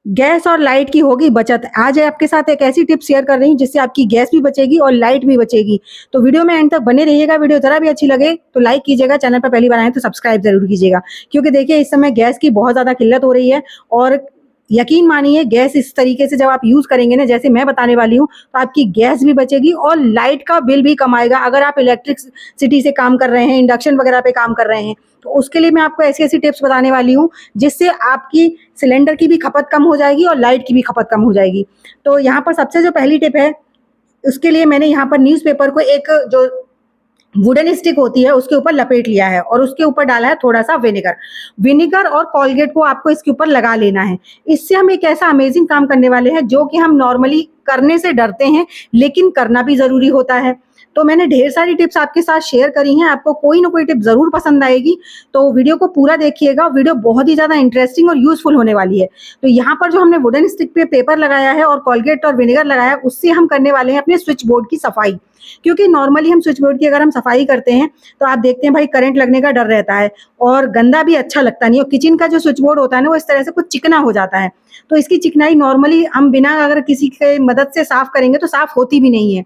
Gas और light की होगी बचत। आज आपके साथ एक ऐसी टिप शेयर कर रही हूँ जिससे आपकी गैस भी बचेगी और लाइट भी बचेगी। तो वीडियो में एंड तक बने रहिएगा। वीडियो जरा भी अच्छी लगे तो लाइक कीजिएगा, चैनल पर पहली बार आए तो सब्सक्राइब जरूर कीजिएगा, क्योंकि देखिए इस समय गैस की बहुत ज्यादा किल्लत हो रही है। और यकीन मानिए गैस इस तरीके से जब आप यूज करेंगे ना, जैसे मैं बताने वाली हूँ, तो आपकी गैस भी बचेगी और लाइट का बिल भी कम आएगा। अगर आप इलेक्ट्रिक सिटी से काम कर रहे हैं, इंडक्शन वगैरह पे काम कर रहे हैं, तो उसके लिए मैं आपको ऐसी ऐसी टिप्स बताने वाली हूँ जिससे आपकी सिलेंडर की भी खपत कम हो जाएगी और लाइट की भी खपत कम हो जाएगी। तो यहाँ पर सबसे जो पहली टिप है, उसके लिए मैंने यहाँ पर न्यूज़पेपर को एक जो वुडन स्टिक होती है उसके ऊपर लपेट लिया है और उसके ऊपर डाला है थोड़ा सा विनेगर। विनेगर और कोलगेट को आपको इसके ऊपर लगा लेना है। इससे हम एक ऐसा अमेजिंग काम करने वाले हैं जो कि हम नॉर्मली करने से डरते हैं, लेकिन करना भी जरूरी होता है। तो मैंने ढेर सारी टिप्स आपके साथ शेयर करी हैं, आपको कोई ना कोई टिप जरूर पसंद आएगी। तो वीडियो को पूरा देखिएगा, वीडियो बहुत ही ज्यादा इंटरेस्टिंग और यूजफुल होने वाली है। तो यहाँ पर जो हमने वुडन स्टिक पे पेपर लगाया है और कोलगेट और विनेगर लगाया है, उससे हम करने वाले हैं अपने स्विच बोर्ड की सफाई। क्योंकि नॉर्मली हम स्विच बोर्ड की अगर हम सफाई करते हैं तो आप देखते हैं भाई करंट लगने का डर रहता है और गंदा भी अच्छा लगता नहीं। और किचन का जो स्विच बोर्ड होता है ना, वो इस तरह से कुछ चिकना हो जाता है। तो इसकी चिकनाई नॉर्मली हम बिना अगर किसी के मदद से साफ करेंगे तो साफ होती भी नहीं है।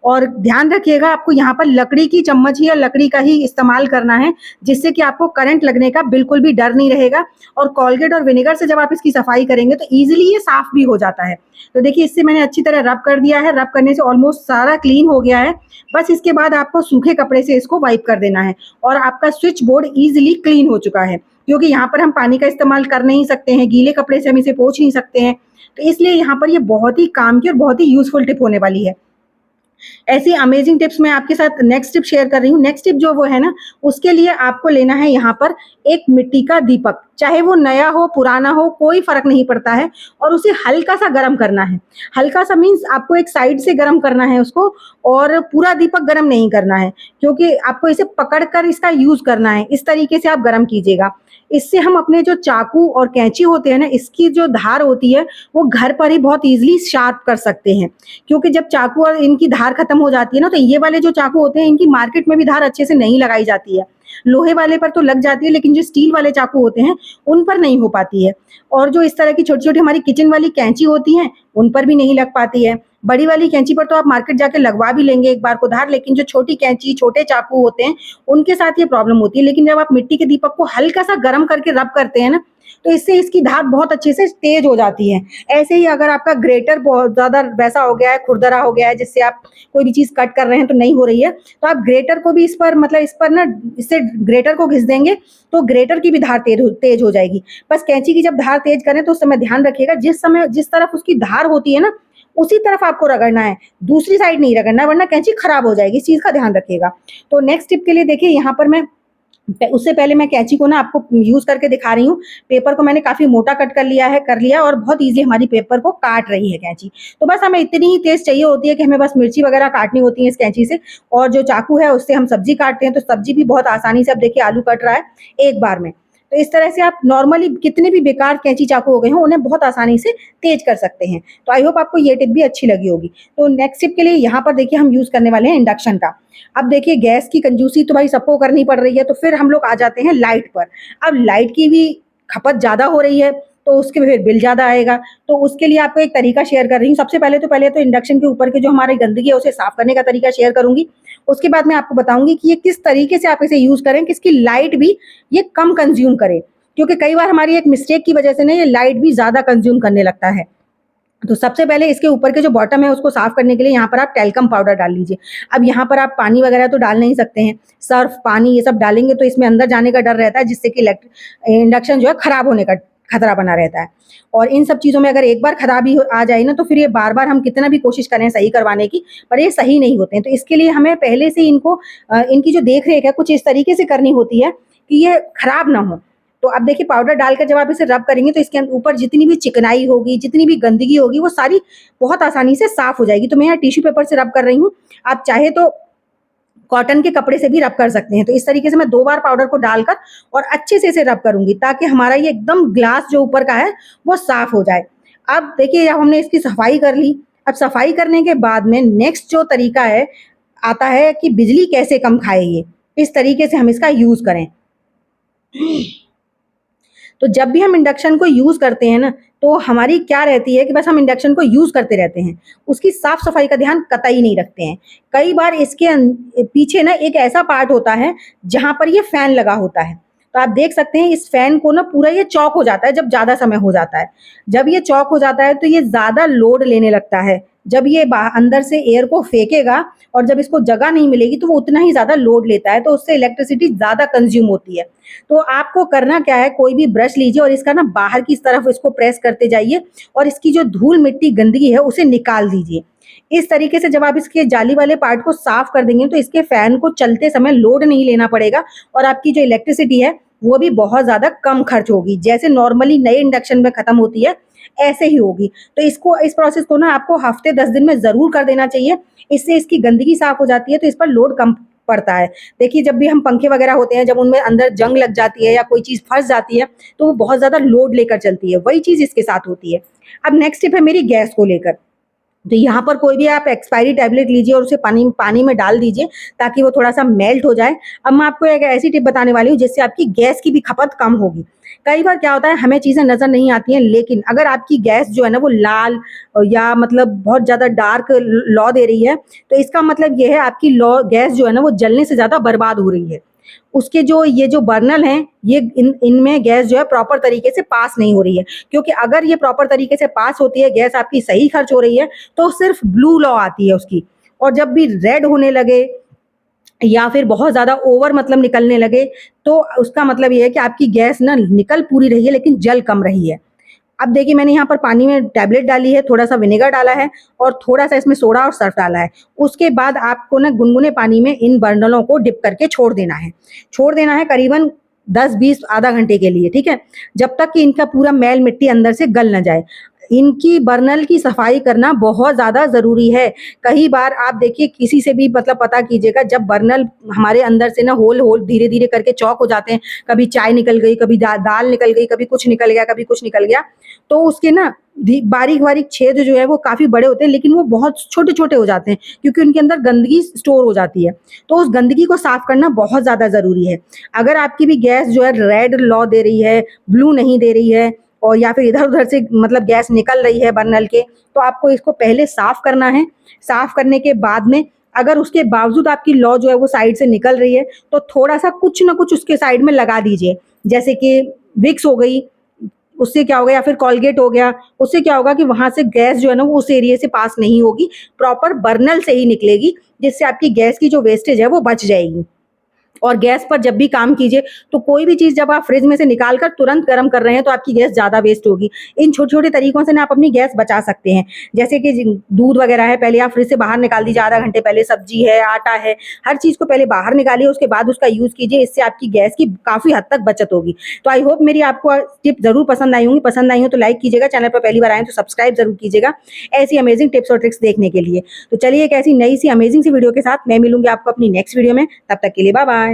और ध्यान रखिएगा, आपको यहाँ पर लकड़ी की चम्मच ही या लकड़ी का ही इस्तेमाल करना है, जिससे कि आपको करंट लगने का बिल्कुल भी डर नहीं रहेगा। और कोलगेट और विनेगर से जब आप इसकी सफाई करेंगे तो ईजिली ये साफ भी हो जाता है। तो देखिए इससे मैंने अच्छी तरह रब कर दिया है। रब करने से ऑलमोस्ट सारा क्लीन हो गया है। बस इसके बाद आपको सूखे कपड़े से इसको वाइप कर देना है और आपका स्विच बोर्ड ईजिली क्लीन हो चुका है। क्योंकि यहाँ पर हम पानी का इस्तेमाल कर नहीं सकते हैं, गीले कपड़े से हम इसे पोंछ नहीं सकते हैं। तो इसलिए यहाँ पर ये बहुत ही काम की और बहुत ही यूजफुल टिप होने वाली है। ऐसी अमेजिंग टिप्स मैं आपके साथ नेक्स्ट टिप शेयर कर रही हूँ। नेक्स्ट टिप जो वो है ना, उसके लिए आपको लेना है यहाँ पर एक मिट्टी का दीपक। चाहे वो नया हो पुराना हो कोई फर्क नहीं पड़ता है, और उसे हल्का सा गर्म करना है। हल्का सा मीन्स आपको एक साइड से गर्म करना है उसको, और पूरा दीपक गर्म नहीं करना है, क्योंकि आपको इसे पकड़ कर इसका यूज करना है। इस तरीके से आप गर्म कीजिएगा। इससे हम अपने जो चाकू और कैंची होते हैं ना, इसकी जो धार होती है वो घर पर ही बहुत ईजिली शार्प कर सकते हैं। क्योंकि जब चाकू और इनकी धार खत्म हो जाती है ना, तो ये वाले जो चाकू होते हैं इनकी मार्केट में भी धार अच्छे से नहीं लगाई जाती है। लोहे वाले पर तो लग जाती है, लेकिन जो स्टील वाले चाकू होते हैं उन पर नहीं हो पाती है। और जो इस तरह की छोटी छोटी हमारी किचन वाली कैंची होती हैं उन पर भी नहीं लग पाती है। बड़ी वाली कैंची पर तो आप मार्केट जाके लगवा भी लेंगे एक बार को धार, लेकिन जो छोटी कैंची छोटे चाकू होते हैं उनके साथ ये प्रॉब्लम होती है। लेकिन जब आप मिट्टी के दीपक को हल्का सा गर्म करके रब करते हैं ना, तो इससे इसकी धार बहुत अच्छे से तेज हो जाती है। ऐसे ही अगर आपका ग्रेटर बहुत ज्यादा वैसा हो गया है, खुरदरा हो गया है, जिससे आप कोई भी चीज कट कर रहे हैं तो नहीं हो रही है, तो आप ग्रेटर को भी इस पर मतलब इस पर ना इससे ग्रेटर को घिस देंगे तो ग्रेटर की भी धार तेज हो जाएगी। बस कैंची की जब धार तेज करें तो उस समय ध्यान रखिएगा, जिस समय जिस तरफ उसकी धार होती है ना उसी तरफ आपको रगड़ना है, दूसरी साइड नहीं रगड़ना, वरना कैंची खराब हो जाएगी। इस चीज का ध्यान रखिएगा। तो नेक्स्ट टिप के लिए देखिए यहाँ पर मैं उससे पहले मैं कैंची को ना आपको यूज करके दिखा रही हूँ। पेपर को मैंने काफी मोटा कट कर लिया और बहुत इजी हमारी पेपर को काट रही है कैंची। तो बस हमें इतनी ही तेज चाहिए होती है कि हमें बस मिर्ची वगैरह काटनी होती है इस कैंची से, और जो चाकू है उससे हम सब्जी काटते हैं तो सब्जी भी बहुत आसानी से, अब देखिए आलू कट रहा है एक बार में। तो इस तरह से आप नॉर्मली कितने भी बेकार कैंची चाकू हो गए हों उन्हें बहुत आसानी से तेज कर सकते हैं। तो आई होप आपको ये टिप भी अच्छी लगी होगी। तो नेक्स्ट टिप के लिए यहाँ पर देखिए हम यूज करने वाले हैं इंडक्शन का। अब देखिए गैस की कंजूसी तो भाई सबको करनी पड़ रही है, तो फिर हम लोग आ जाते हैं लाइट पर। अब लाइट की भी खपत ज्यादा हो रही है तो उसके फिर बिल ज्यादा आएगा। तो उसके लिए आपको एक तरीका शेयर कर रही हूँ। सबसे पहले तो इंडक्शन के ऊपर के जो हमारी गंदगी है उसे साफ करने का तरीका शेयर करूंगी। उसके बाद मैं आपको बताऊंगी कि ये किस तरीके से आप इसे यूज करें कि इसकी लाइट भी ये कम कंज्यूम करे, क्योंकि कई बार हमारी एक मिस्टेक की वजह से ना ये लाइट भी ज्यादा कंज्यूम करने लगता है। तो सबसे पहले इसके ऊपर के जो बॉटम है उसको साफ करने के लिए यहाँ पर आप टैल्कम पाउडर डाल लीजिए। अब यहाँ पर आप पानी वगैरह तो डाल नहीं सकते हैं, सर्फ पानी ये सब डालेंगे तो इसमें अंदर जाने का डर रहता है, जिससे कि इंडक्शन जो है खराब होने का खतरा बना रहता है। और इन सब चीजों में अगर एक बार खराबी आ जाए ना, तो फिर ये बार बार हम कितना भी कोशिश करें सही करवाने की, पर ये सही नहीं होते हैं। तो इसके लिए हमें पहले से इनको इनकी जो देख रेख है कुछ इस तरीके से करनी होती है कि ये खराब ना हो। तो अब देखिए पाउडर डालकर जब आप इसे रब करेंगे तो इसके ऊपर जितनी भी चिकनाई होगी, जितनी भी गंदगी होगी, वो सारी बहुत आसानी से साफ हो जाएगी। तो मैं यहाँ टिश्यू पेपर से रब कर रही हूँ, आप चाहे तो कॉटन के कपड़े से भी रब कर सकते हैं। तो इस तरीके से मैं 2 बार पाउडर को डालकर और अच्छे से इसे रब करूंगी, ताकि हमारा ये एकदम ग्लास जो ऊपर का है वो साफ हो जाए। अब देखिए अब हमने इसकी सफाई कर ली। अब सफाई करने के बाद में नेक्स्ट जो तरीका है आता है कि बिजली कैसे कम खाए, ये इस तरीके से हम इसका यूज करें। तो जब भी हम इंडक्शन को यूज़ करते हैं ना, तो हमारी क्या रहती है कि बस हम इंडक्शन को यूज़ करते रहते हैं, उसकी साफ-सफाई का ध्यान कतई नहीं रखते हैं। कई बार इसके पीछे ना एक ऐसा पार्ट होता है, जहाँ पर ये फ़ैन लगा होता है। तो आप देख सकते हैं इस फ़ैन को ना पूरा ये चॉक हो जाता है जब ज़्यादा समय हो जाता है। जब ये चॉक हो जाता है तो ये ज़्यादा लोड लेने लगता है। जब ये अंदर से एयर को फेंकेगा और जब इसको जगह नहीं मिलेगी तो वो उतना ही ज़्यादा लोड लेता है, तो उससे इलेक्ट्रिसिटी ज़्यादा कंज़्यूम होती है। तो आपको करना क्या है, कोई भी ब्रश लीजिए और इसका ना बाहर की तरफ इसको प्रेस करते जाइए और इसकी जो धूल मिट्टी गंदगी है उसे निकाल दीजिए। इस तरीके से जब आप इसके जाली वाले पार्ट को साफ कर देंगे तो इसके फैन को चलते समय लोड नहीं लेना पड़ेगा और आपकी जो इलेक्ट्रिसिटी है वो भी बहुत ज़्यादा कम खर्च होगी। जैसे नॉर्मली नए इंडक्शन में खत्म होती है, ऐसे ही होगी। तो इस प्रोसेस को ना आपको हफ्ते 10 दिन में ज़रूर कर देना चाहिए। इससे इसकी गंदगी साफ हो जाती है तो इस पर लोड कम पड़ता है। देखिए जब भी हम पंखे वगैरह होते हैं, जब उनमें अंदर जंग लग जाती है या कोई चीज़ फँस जाती है, तो वो बहुत ज़्यादा लोड लेकर चलती है। वही चीज़ इसके साथ होती है। अब नेक्स्ट टिप है मेरी गैस को लेकर। तो यहाँ पर कोई भी आप एक्सपायरी टैबलेट लीजिए और उसे पानी पानी में डाल दीजिए ताकि वो थोड़ा-सा मेल्ट हो जाए। अब मैं आपको एक ऐसी टिप बताने वाली हूँ जिससे आपकी गैस की भी खपत कम होगी। कई बार क्या होता है हमें चीज़ें नज़र नहीं आती हैं, लेकिन अगर आपकी गैस जो है ना वो लाल या मतलब बहुत ज़्यादा डार्क लौ दे रही है, तो इसका मतलब ये है आपकी लौ गैस जो है ना वो जलने से ज़्यादा बर्बाद हो रही है। उसके जो बर्नल हैं, ये इनमें गैस जो है प्रॉपर तरीके से पास नहीं हो रही है। क्योंकि अगर ये प्रॉपर तरीके से पास होती है, गैस आपकी सही खर्च हो रही है, तो सिर्फ़ ब्लू लौ आती है उसकी। और जब भी रेड होने लगे या फिर बहुत ज़्यादा ओवर मतलब निकलने लगे, तो उसका मतलब ये है कि आपकी गैस ना निकल पूरी रही है लेकिन जल कम रही है। अब देखिए मैंने यहाँ पर पानी में टैबलेट डाली है, थोड़ा-सा विनेगर डाला है और थोड़ा-सा इसमें सोडा और सर्फ़ डाला है। उसके बाद आपको ना गुनगुने पानी में इन बर्नलों को डिप करके छोड़ देना है। छोड़ देना है करीबन 10-20 आधा घंटे के लिए, ठीक है? जब तक कि इनका पूरा मैल-मिट्टी अंदर से गल ना जाए। इनकी बर्नल की सफाई करना बहुत ज़्यादा ज़रूरी है। कई बार आप देखिए किसी से भी मतलब पता कीजिएगा, जब बर्नल हमारे अंदर से ना होल धीरे-धीरे करके चॉक हो जाते हैं, कभी चाय निकल गई, कभी दाल निकल गई, कभी कुछ निकल गया, कभी कुछ निकल गया, तो उसके ना बारीक-बारीक छेद जो है वो काफ़ी बड़े होते हैं, लेकिन वो बहुत छोटे-छोटे हो जाते हैं क्योंकि उनके अंदर गंदगी स्टोर हो जाती है। तो उस गंदगी को साफ़ करना बहुत ज़्यादा ज़रूरी है। अगर आपकी भी गैस जो है रेड लौ दे रही है, ब्लू नहीं दे रही है और या फिर इधर-उधर से मतलब गैस निकल रही है बर्नल के, तो आपको इसको पहले साफ़ करना है। साफ़ करने के बाद में अगर उसके बावजूद आपकी लौ जो है वो साइड से निकल रही है, तो थोड़ा-सा कुछ ना कुछ उसके साइड में लगा दीजिए। जैसे कि विक्स हो गई, उससे क्या होगा, या फिर कोलगेट हो गया, उससे क्या होगा कि वहाँ से गैस जो है ना वो उस एरिया से पास नहीं होगी, प्रॉपर बर्नल से ही निकलेगी, जिससे आपकी गैस की जो वेस्टेज है वो बच जाएगी। और गैस पर जब भी काम कीजिए तो कोई भी चीज़ जब आप फ्रिज में से निकाल कर तुरंत गर्म कर रहे हैं तो आपकी गैस ज़्यादा वेस्ट होगी। इन छोटे-छोटे तरीकों से ना आप अपनी गैस बचा सकते हैं। जैसे कि दूध वगैरह है, पहले आप फ्रिज से बाहर निकाल दीजिए आधा घंटे पहले, सब्जी है, आटा है, हर चीज़ को पहले बाहर निकालिए, उसके बाद उसका यूज़ कीजिए। इससे आपकी गैस की काफ़ी हद तक बचत होगी। तो आई होप मेरी आपको टिप ज़रूर पसंद आई होंगी। पसंद आई हो तो लाइक कीजिएगा, चैनल पर पहली बार आए हैं तो सब्सक्राइब ज़रूर कीजिएगा ऐसी अमेजिंग टिप्स और ट्रिक्स देखने के लिए। तो चलिए एक ऐसी नई सी अमेजिंग सी वीडियो के साथ मैं मिलूँगी आपको अपनी नेक्स्ट वीडियो में। तब तक के लिए बाय बाय।